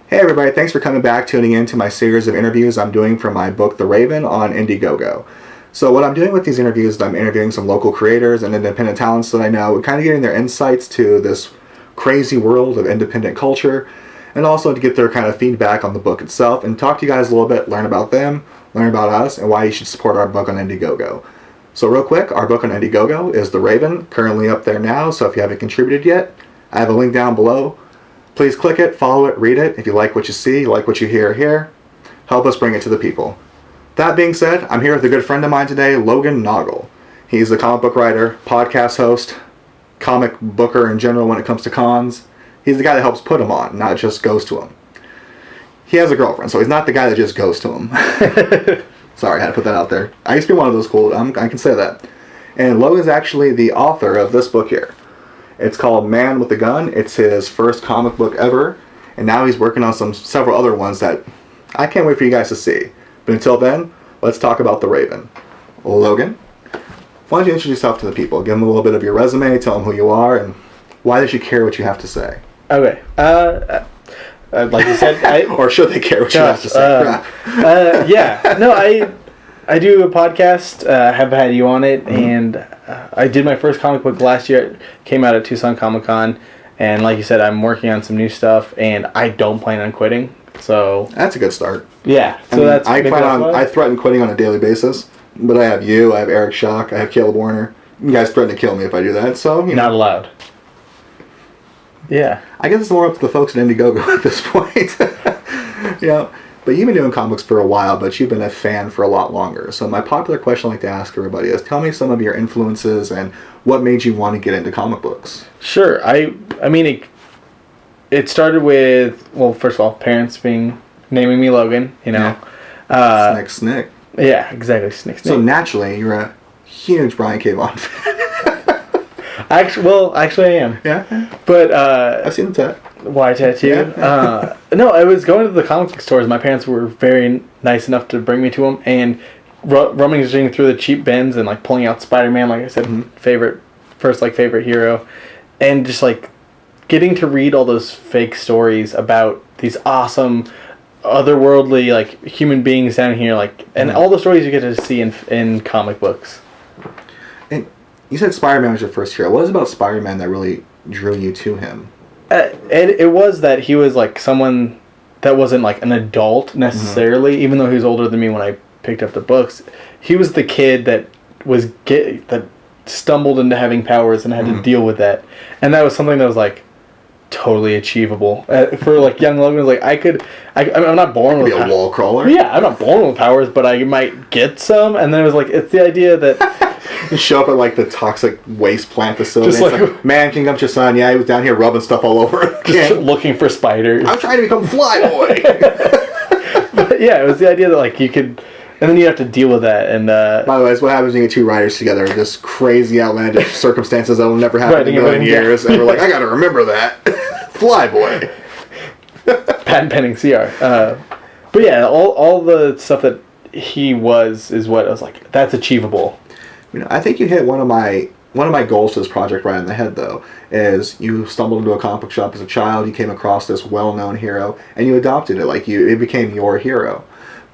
Hey everybody, thanks for coming back, tuning in to my series of interviews I'm doing for my book, The Raven, on IndieGoGo. So what I'm doing with these interviews is I'm interviewing some local creators and independent talents that I know, and kind of getting their insights to this crazy world of independent culture, and also to get their kind of feedback on the book itself, and talk to you guys a little bit, learn about them, learn about us, and why you should support our book on IndieGoGo. So real quick, our book on IndieGoGo is The Raven, currently up there now, so if you haven't contributed yet, I have a link down below. Please click it, follow it, read it. If you like what you see, you like what you hear here, help us bring it to the people. That being said, I'm here with a good friend of mine today, Logan Naugle. He's a comic book writer, podcast host, comic booker in general when it comes to cons. He's the guy that helps put them on, not just goes to them. He has a girlfriend, so he's not the guy that just goes to them. Sorry, I had to put that out there. I used to be one of those cool, I can say that. And Logan's actually the author of this book here. It's called Man with a Gun. It's his first comic book ever, and now he's working on several other ones that I can't wait for you guys to see. But until then, let's talk about The Raven. Logan, why don't you introduce yourself to the people? Give them a little bit of your resume, tell them who you are, and why they should care what you have to say. Okay. Like you said, or should they care what you have to say? Yeah. No, I do a podcast. Have had you on it, and I did my first comic book last year. It came out at Tucson Comic Con, and like you said, I'm working on some new stuff, and I don't plan on quitting. So that's a good start. Yeah. So I threaten quitting on a daily basis, but I have you, I have Eric Schock, I have Caleb Warner. You guys threaten to kill me if I do that. So not allowed. Yeah. I guess it's more up to the folks at IndieGoGo at this point. But you've been doing comics for a while, but you've been a fan for a lot longer. So my popular question I like to ask everybody is, tell me some of your influences and what made you want to get into comic books. Sure. I mean, it started with, well, first of all, parents naming me Logan, Yeah. Snick. Yeah, exactly. Snick. So naturally, you're a huge Brian K. Vaughan fan. Actually I am. Yeah? But, I've seen the tat. Why tattoo? Yeah. No, I was going to the comic book stores. My parents were very nice enough to bring me to them, and rummaging through the cheap bins and like pulling out Spider-Man, like I said, favorite hero, and just like getting to read all those fake stories about these awesome otherworldly like human beings down here, like, and all the stories you get to see in comic books. And you said Spider-Man was your first hero. What is it about Spider-Man that really drew you to him? It was that he was like someone that wasn't like an adult necessarily, even though he was older than me when I picked up the books. He was the kid that that stumbled into having powers and had to deal with that, and that was something that was like totally achievable for like young Logan. Was like I'm not born with a wall crawler. Yeah, I'm not born with powers, but I might get some. And then it was like it's the idea that. You show up at like the toxic waste plant facility. Just like, man, can you come to your son? Yeah, he was down here rubbing stuff all over. Just looking for spiders. I'm trying to become Flyboy. But yeah, it was the idea that like you could, and then you have to deal with that. And by the way, it's what happens when you get two writers together. Just crazy, outlandish circumstances that will never happen in a million years. And we're like, I got to remember that. Flyboy. Patent pending CR. But yeah, all the stuff that he is what I was like. That's achievable. I think you hit one of my goals to this project right in the head, though, is you stumbled into a comic book shop as a child, you came across this well-known hero, and you adopted it. It became your hero.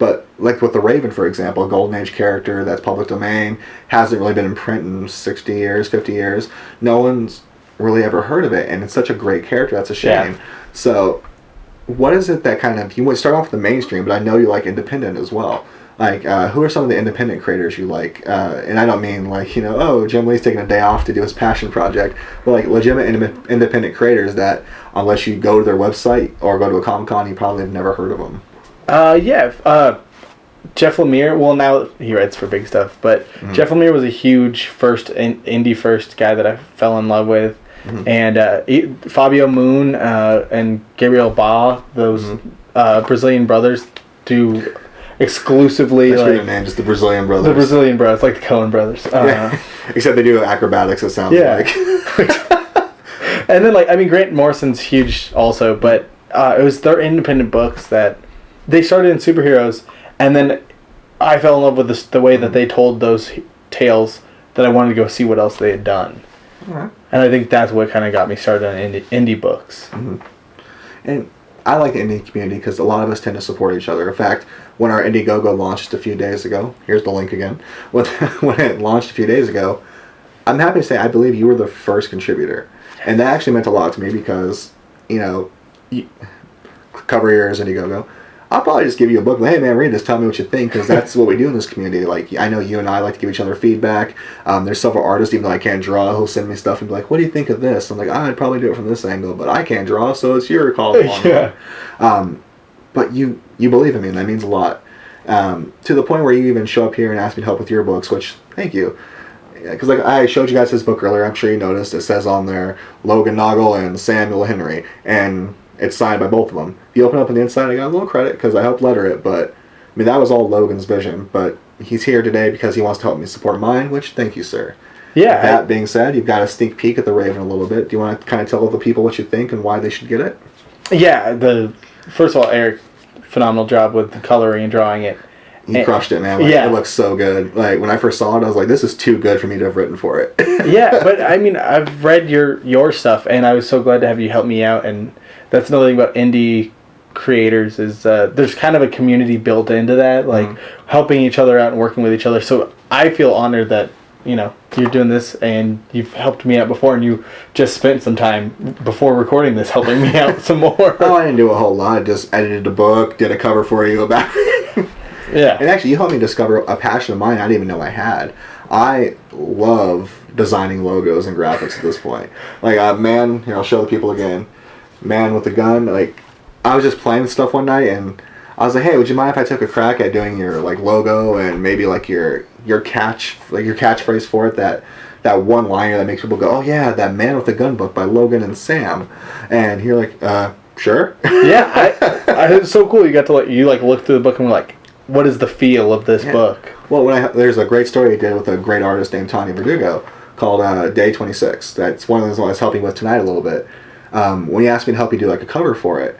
But like with The Raven, for example, a Golden Age character that's public domain, hasn't really been in print in 60 years, 50 years. No one's really ever heard of it, and it's such a great character. That's a shame. Yeah. So what is it that kind of, you would start off with the mainstream, but I know you like independent as well. Like, who are some of the independent creators you like? And I don't mean like, Jim Lee's taking a day off to do his passion project, but like legitimate independent creators that, unless you go to their website or go to a Comic-Con, you probably have never heard of them. Jeff Lemire, well now he writes for big stuff, but Jeff Lemire was a huge indie first guy that I fell in love with. And Fabio Moon and Gabriel Ba, those Brazilian brothers, do exclusively that's like name, just the Brazilian brothers. The Brazilian brothers, like the Coen brothers. Except they do acrobatics. It sounds like. And then Grant Morrison's huge also, but it was their independent books that they started in superheroes, and then I fell in love with the way that they told those tales that I wanted to go see what else they had done. And I think that's what kind of got me started on indie books. And I like the indie community because a lot of us tend to support each other. In fact, when our IndieGoGo launched a few days ago, here's the link again. When it launched a few days ago, I'm happy to say I believe you were the first contributor. And that actually meant a lot to me because, cover yours, IndieGoGo. I'll probably just give you a book. Hey, man, read this. Tell me what you think, because that's what we do in this community. Like, I know you and I like to give each other feedback. There's several artists, even though I can't draw, who'll send me stuff and be like, what do you think of this? I'm like, I'd probably do it from this angle, but I can't draw, so it's your call. Yeah. But you believe in me, and that means a lot. To the point where you even show up here and ask me to help with your books, which, thank you. Because like I showed you guys this book earlier, I'm sure you noticed, it says on there, Logan, Naugle, and Samuel Henry. And it's signed by both of them. If you open up on the inside, I got a little credit because I helped letter it, but I mean that was all Logan's vision. But he's here today because he wants to help me support mine, which thank you, sir. Yeah. That being said, you've got a sneak peek at the Raven a little bit. Do you want to kind of tell the people what you think and why they should get it? Yeah. First of all, Eric, phenomenal job with the coloring and drawing it. He crushed it, man. Like, it looks so good. Like when I first saw it, I was like, "This is too good for me to have written for it." Yeah, but I mean, I've read your stuff, and I was so glad to have you help me out. And that's another thing about indie creators is there's kind of a community built into that, like helping each other out and working with each other. So I feel honored that you're doing this, and you've helped me out before, and you just spent some time before recording this helping me out some more. Oh, I didn't do a whole lot. I just edited the book, did a cover for you about. Yeah. And actually, you helped me discover a passion of mine I didn't even know I had. I love designing logos and graphics at this point. Like, man, here, I'll show the people again. Man with a gun. Like, I was just playing with stuff one night, and I was like, hey, would you mind if I took a crack at doing your, like, logo and maybe, like, your catchphrase for it, that one-liner that makes people go, oh, yeah, that Man with a Gun book by Logan and Sam. And you're like, sure? Yeah, it's so cool. You got to, look through the book and we're like, what is the feel of this book? Well, there's a great story I did with a great artist named Tanya Verdugo called Day 26. That's one of those I was helping with tonight a little bit. When he asked me to help you do like a cover for it,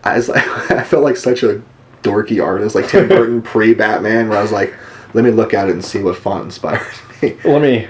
I was like, I felt like such a dorky artist, like Tim Burton pre-Batman, where I was like, let me look at it and see what font inspires me.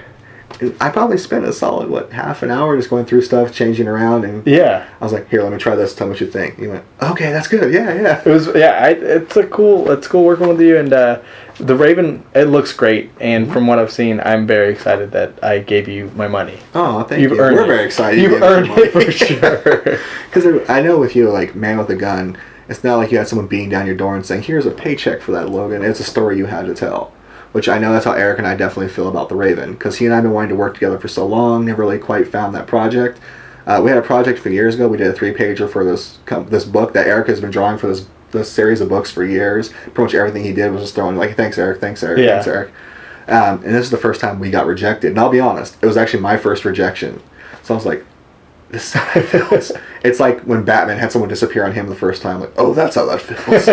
I probably spent a solid, half an hour just going through stuff, changing around, and I was like, here, let me try this, tell me what you think. He went, okay, that's good, yeah. It's cool working with you, and the Raven, it looks great, and from what I've seen, I'm very excited that I gave you my money. Oh, thank you. We're very excited. You've earned it for sure. Because I know with you, like, Man with a Gun, it's not like you had someone beating down your door and saying, here's a paycheck for that, Logan. It's a story you had to tell. Which I know that's how Eric and I definitely feel about the Raven, because he and I have been wanting to work together for so long, never really quite found that project. We had a project a few years ago. We did a 3-pager for this book that Eric has been drawing for this series of books for years. Pretty much everything he did was just throwing like, thanks Eric, thanks Eric, thanks Eric. And this is the first time we got rejected. And I'll be honest, it was actually my first rejection. So I was like, this is how it feels. It's like when Batman had someone disappear on him the first time. Like, oh, that's how that feels.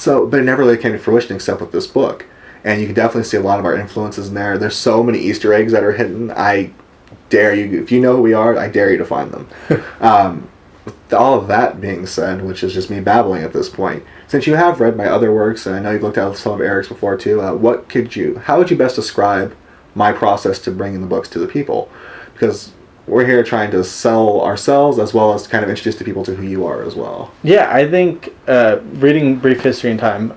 But it never really came to fruition except with this book. And you can definitely see a lot of our influences in there. There's so many Easter eggs that are hidden. I dare you, if you know who we are, I dare you to find them. With all of that being said, which is just me babbling at this point, since you have read my other works, and I know you've looked at some of Eric's before too, how would you best describe my process to bringing the books to the people? Because we're here trying to sell ourselves as well as to kind of introduce the people to who you are as well. Yeah, I think reading Brief History in Time,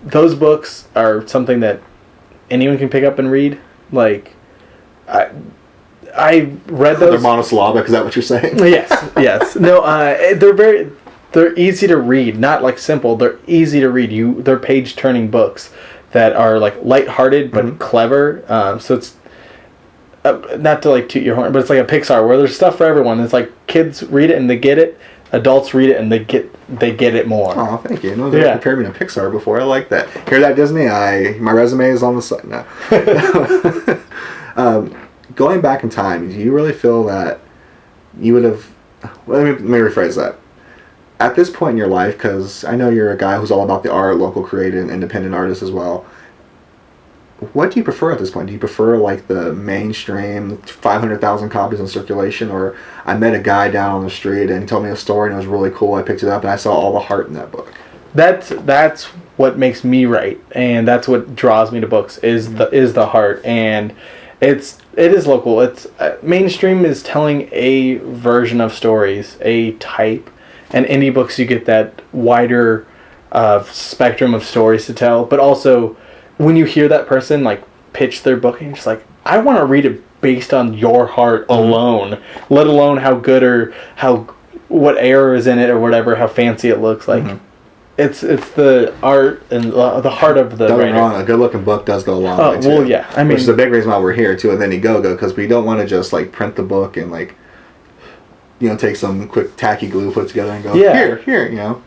those books are something that anyone can pick up and read. Like, I read those. They're monosyllabic, is that what you're saying? Yes. No, they're easy to read, not like simple. They're easy to read. They're page-turning books that are like lighthearted but clever. So it's not to like toot your horn, but it's like a Pixar where there's stuff for everyone. It's like kids read it and they get it, adults read it and they get it more. Oh, thank you. No, they prepared me to Pixar before. I like that. Hear that, Disney? My resume is on the site now. Going back in time, do you really feel that you would have? Well, let me rephrase that. At this point in your life, because I know you're a guy who's all about the art, local creative, and independent artists as well. What do you prefer at this point? Do you prefer like the mainstream 500,000 copies in circulation, or I met a guy down on the street and he told me a story and it was really cool. I picked it up and I saw all the heart in that book. That's what makes me write, and that's what draws me to books is the heart, and it's It is local. It's mainstream is telling a version of stories, a type, and indie books you get that wider spectrum of stories to tell. But also, when you hear that person like pitch their book, and you're just like, I want to read it based on your heart alone, let alone how good or what error is in it or whatever, how fancy it looks like. It's the art and the heart of the Don't get me writer. wrong, a good looking book does go a long way too. Well, yeah. I mean, which is a big reason why we're here too at IndieGoGo, because we don't want to just like print the book and like, you know, take some quick tacky glue, put it together and go, here, you know.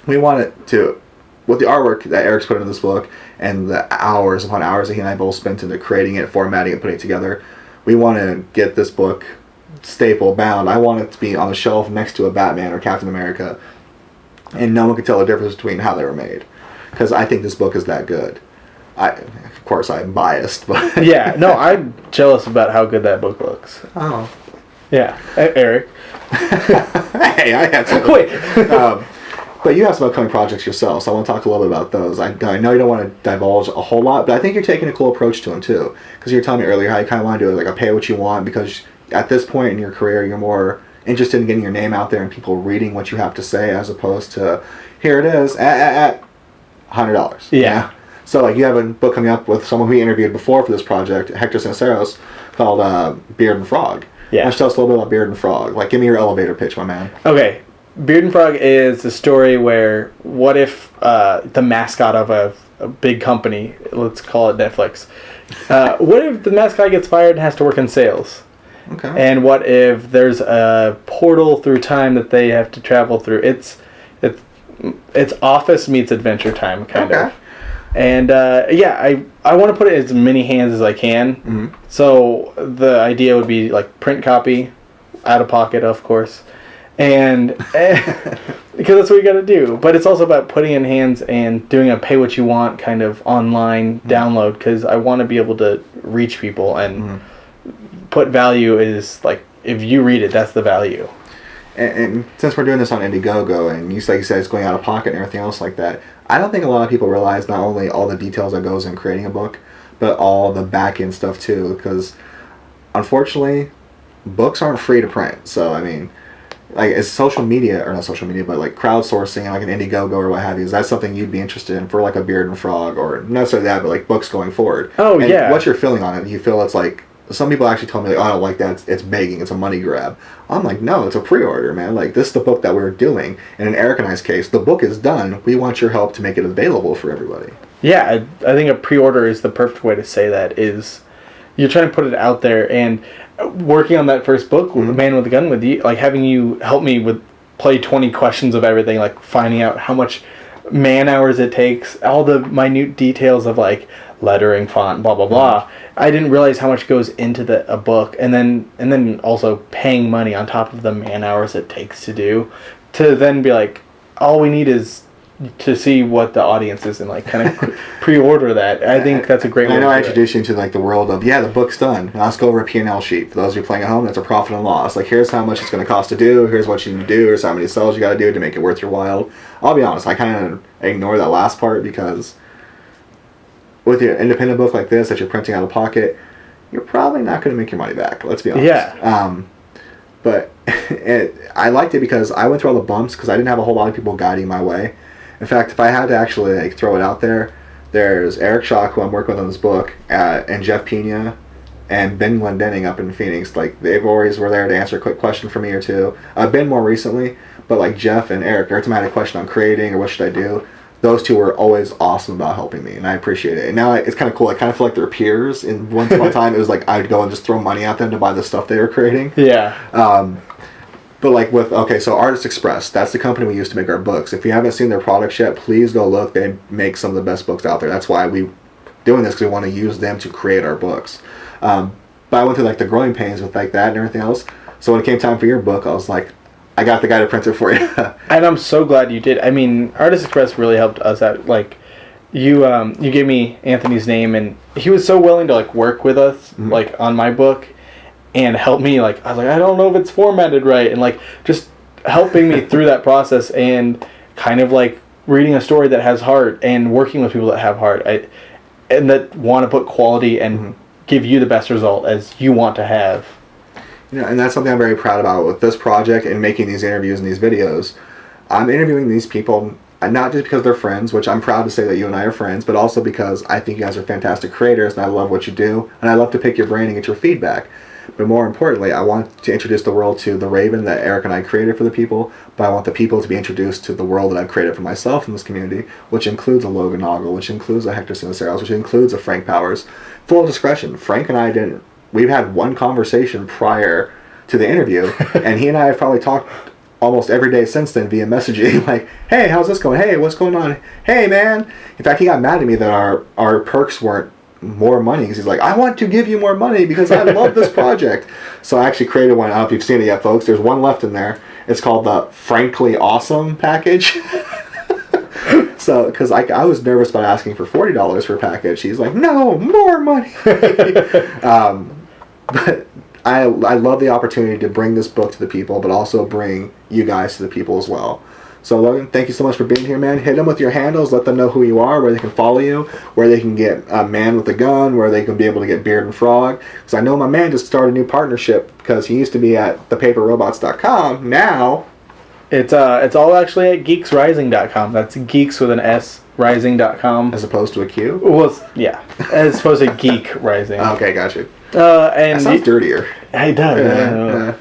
We want it to, with the artwork that Eric's put into this book and the hours upon hours that he and I both spent into creating it, formatting it, putting it together, we want to get this book staple bound. I want it to be on the shelf next to a Batman or Captain America, and no one can tell the difference between how they were made, because I think this book is that good. Of course, I'm biased, but yeah, no, I'm jealous about how good that book looks. Oh, yeah, Eric. Hey, I had some. Wait. But you have some upcoming projects yourself, so I want to talk a little bit about those. I know you don't want to divulge a whole lot, but I think you're taking a cool approach to them too, because you were telling me earlier how you kind of want to do it like a pay what you want, because at this point in your career, you're more interested in getting your name out there and people reading what you have to say, as opposed to, here it is at $100. Yeah. So like you have a book coming up with someone we interviewed before for this project, Hector Sinceros, called Beard and Frog. Yeah. Why don't you tell us a little bit about Beard and Frog? Like, give me your elevator pitch, my man. Okay. Beard and Frog is a story where what if the mascot of a big company, let's call it Netflix, what if the mascot gets fired and has to work in sales? Okay. And what if there's a portal through time that they have to travel through? It's Office meets Adventure Time, kind of. And I want to put it in as many hands as I can. Mm-hmm. So the idea would be like print copy, out of pocket, of course. And because that's what you got to do. But it's also about putting in hands and doing a pay what you want kind of online download, because I want to be able to reach people and put value is like, if you read it, that's the value. And since we're doing this on IndieGoGo, and you said it's going out of pocket and everything else like that, I don't think a lot of people realize not only all the details that goes in creating a book, but all the back end stuff too. Because unfortunately, books aren't free to print. So I mean, like, it's social media, or not social media, but like crowdsourcing and like an IndieGoGo or what have you. Is that something you'd be interested in for like a Beard and Frog, or not necessarily that, but like books going forward? Oh, and yeah. What's your feeling on it? Do you feel it's like, some people actually tell me like, oh, I don't like that, it's begging, it's a money grab. I'm like, no, it's a pre-order, man. Like, this is the book that we're doing. And in Eric and I's case, the book is done. We want your help to make it available for everybody. Yeah, I think a pre-order is the perfect way to say that. Is you're trying to put it out there, and working on that first book, The Man with the Gun, with you, like having you help me with play 20 questions of everything, like finding out how much man hours it takes, all the minute details of like lettering, font, blah blah blah. I didn't realize how much goes into a book, and then also paying money on top of the man hours it takes to do, to then be like, all we need is to see what the audience is and like kind of pre-order that. I think that's a great way. I know I introduced you to like the world of, the book's done. Now let's go over a P&L sheet. For those of you playing at home, that's a profit and loss. Like, here's how much it's going to cost to do. Here's what you need to do. Here's how many sales you got to do to make it worth your while. I'll be honest, I kind of ignore that last part, because with your independent book like this that you're printing out of pocket, you're probably not going to make your money back. Let's be honest. Yeah. But I liked it because I went through all the bumps, because I didn't have a whole lot of people guiding my way. In fact, if I had to actually like throw it out there, there's Eric Schock, who I'm working with on this book, and Jeff Pena, and Ben Glendenning up in Phoenix. Like, they've always were there to answer a quick question for me or two. Ben more recently, but like Jeff and Eric, every time I had a question on creating or what should I do, those two were always awesome about helping me, and I appreciate it. And now it's kind of cool. I kind of feel like they're peers. And once upon a time, it was like I'd go and just throw money at them to buy the stuff they were creating. Yeah. But like so Artist Express, that's the company we use to make our books. If you haven't seen their products yet, please go look. They make some of the best books out there. That's why we doing this, because we want to use them to create our books. But I went through like the growing pains with like that and everything else. So when it came time for your book, I was like, I got the guy to print it for you. And I'm so glad you did. I mean, Artist Express really helped us out. Like, you gave me Anthony's name, and he was so willing to like work with us, like on my book, and help me. Like, I was like, I don't know if it's formatted right, and like just helping me through that process, and kind of like reading a story that has heart and working with people that have heart, and that want to put quality and give you the best result as you want to have. You know, and that's something I'm very proud about with this project and making these interviews and these videos. I'm interviewing these people not just because they're friends, which I'm proud to say that you and I are friends, but also because I think you guys are fantastic creators and I love what you do, and I love to pick your brain and get your feedback. But more importantly, I want to introduce the world to the Raven that Eric and I created for the people, but I want the people to be introduced to the world that I've created for myself in this community, which includes a Logan Naugle, which includes a Hector Siniceros, which includes a Frank Powers. Full discretion, Frank and I we've had one conversation prior to the interview, and he and I have probably talked almost every day since then via messaging, like, hey, how's this going? Hey, what's going on? Hey, man. In fact, he got mad at me that our perks weren't more money, because he's like, I want to give you more money because I love this project. So I actually created one. I don't know if you've seen it yet, folks. There's one left in there. It's called the Frankly Awesome package. So, because I was nervous about asking for $40 for a package. He's like, no, more money. But I love the opportunity to bring this book to the people, but also bring you guys to the people as well. So Logan, thank you so much for being here, man. Hit them with your handles. Let them know who you are, where they can follow you, where they can get a man with a gun, where they can be able to get Beard and Frog. Because I know my man just started a new partnership because he used to be at thepaperrobots.com. Now it's all actually at geeksrising.com. That's geeks with an S, rising.com. As opposed to a Q? Well, yeah. As opposed to Geek Rising. Okay, got you. And that sounds dirtier. It does.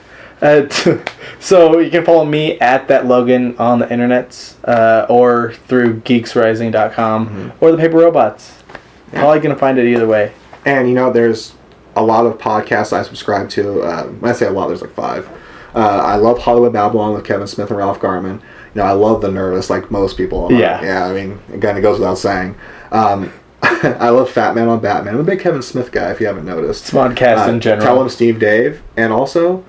So you can follow me at that Logan on the internets, or through geeksrising.com, or the Paper Robots. Yeah. Probably going to find it either way. And, you know, there's a lot of podcasts I subscribe to. When I say a lot, there's like 5. I love Hollywood Babylon with Kevin Smith and Ralph Garman. You know, I love The Nerdist, like most people. Yeah. Yeah, I mean, again, it goes without saying. I love Fat Man on Batman. I'm a big Kevin Smith guy, if you haven't noticed. Smodcast in general. Tell him Steve Dave. And also,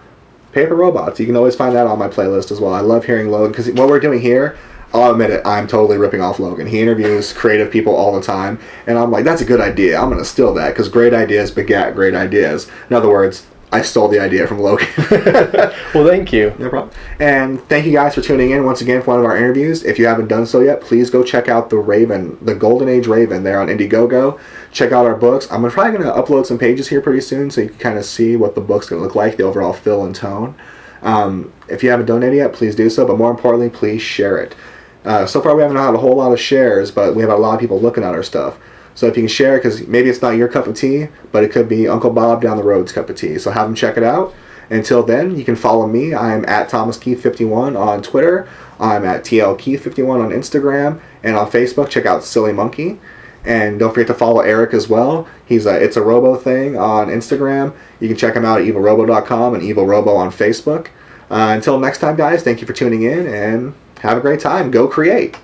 Paper Robots. You can always find that on my playlist as well. I love hearing Logan, because what we're doing here, I'll admit it, I'm totally ripping off Logan. He interviews creative people all the time, and I'm like, that's a good idea. I'm going to steal that, because great ideas begat great ideas. In other words, I stole the idea from Logan. Well, thank you. No problem. And thank you guys for tuning in once again for one of our interviews. If you haven't done so yet, please go check out the Raven, the Golden Age Raven there on IndieGoGo. Check out our books. I'm probably going to upload some pages here pretty soon so you can kind of see what the book's going to look like, the overall feel and tone. If you haven't donated yet, please do so. But more importantly, please share it. So far, we haven't had a whole lot of shares, but we have a lot of people looking at our stuff. So if you can share it, because maybe it's not your cup of tea, but it could be Uncle Bob down the road's cup of tea. So have him check it out. Until then, you can follow me. I'm at ThomasKeith51 on Twitter. I'm at TLKeith51 on Instagram. And on Facebook, check out Silly Monkey. And don't forget to follow Eric as well. He's It's a Robo thing on Instagram. You can check him out at evilrobo.com and evilrobo on Facebook. Until next time, guys, thank you for tuning in, and have a great time. Go create.